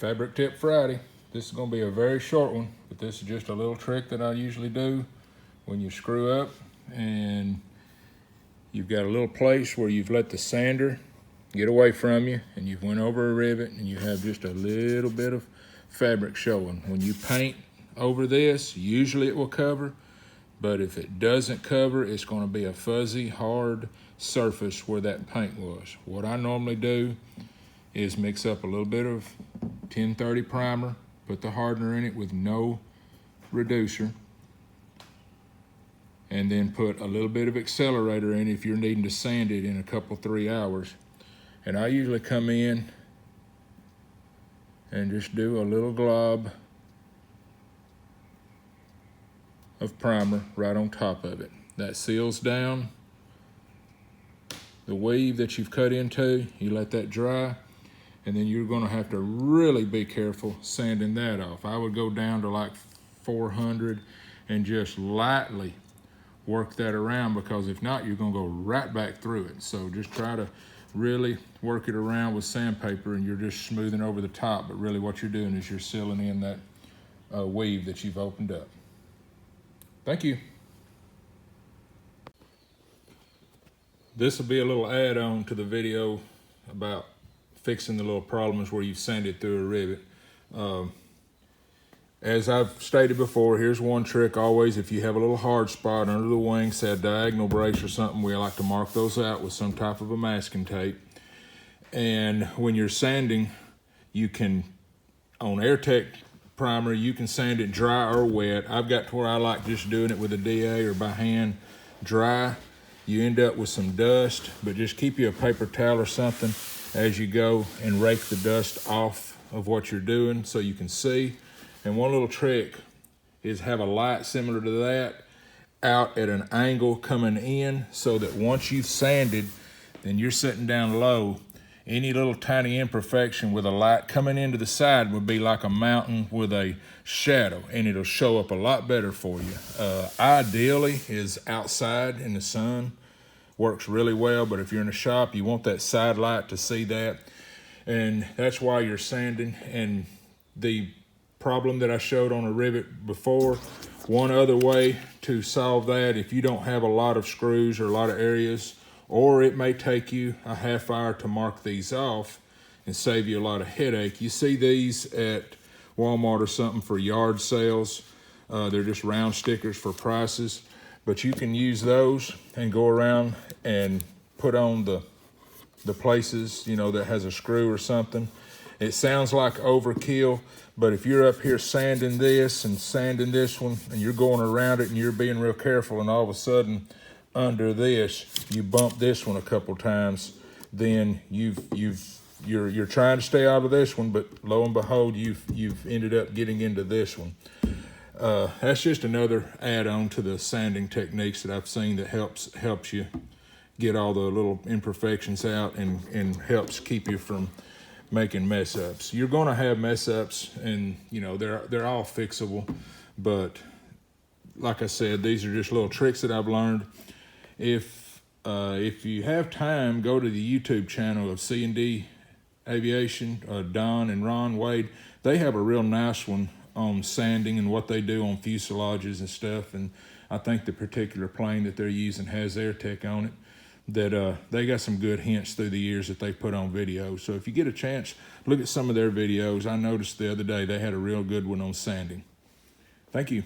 Fabric Tip Friday. This is going to be a very short one, but this is just a little trick that I usually do when you screw up and you've got a little place where you've let the sander get away from you and you've went over a rivet and you have just a little bit of fabric showing. When you paint over this, usually it will cover, but if it doesn't cover, it's going to be a fuzzy, hard surface where that paint was. What I normally do is mix up a little bit of 1030 primer, put the hardener in it with no reducer, and then put a little bit of accelerator in if you're needing to sand it in a couple, 3 hours. And I usually come in and just do a little glob of primer right on top of it. That seals down the weave that you've cut into. You let that dry, and then you're going to have to really be careful sanding that off. I would go down to like 400 and just lightly work that around, because if not, you're going to go right back through it. So just try to really work it around with sandpaper, and you're just smoothing over the top, but really what you're doing is you're sealing in that weave that you've opened up. Thank you. This will be a little add-on to the video about fixing the little problems where you've sanded through a rivet. As I've stated before, here's one trick always. If you have a little hard spot under the wing, say a diagonal brace or something, we like to mark those out with some type of a masking tape. And when you're sanding, you can, on AirTech primer, you can sand it dry or wet. I've got to where I like just doing it with a DA or by hand dry. You end up with some dust, but just keep you a paper towel or something as you go and rake the dust off of what you're doing so you can see. And one little trick is have a light similar to that out at an angle coming in, so that once you've sanded, then you're sitting down low. Any little tiny imperfection with a light coming into the side would be like a mountain with a shadow, and it'll show up a lot better for you. Ideally is outside in the sun, works really well, but if you're in a shop, you want that side light to see that. And that's why you're sanding. And the problem that I showed on a rivet before, one other way to solve that, if you don't have a lot of screws or a lot of areas, or it may take you a half hour to mark these off and save you a lot of headache. You see these at Walmart or something for yard sales. They're just round stickers for prices, but you can use those and go around and put on the places, you know, that has a screw or something. It sounds like overkill, but if you're up here sanding this and sanding this one, and you're going around it and you're being real careful, and all of a sudden under this you bump this one a couple times, then you're trying to stay out of this one, but lo and behold, you've ended up getting into this one. That's just another add-on to the sanding techniques that I've seen that helps you get all the little imperfections out and helps keep you from making mess ups. You're going to have mess ups, and you know they're all fixable, but like I said, these are just little tricks that I've learned. If you have time, go to the YouTube channel of C&D Aviation, Don and Ron Wade. They have a real nice one on sanding and what they do on fuselages and stuff, and I think the particular plane that they're using has AirTech on it. That they got some good hints through the years that they put on video. So if you get a chance, look at some of their videos. I noticed the other day they had a real good one on sanding. Thank you.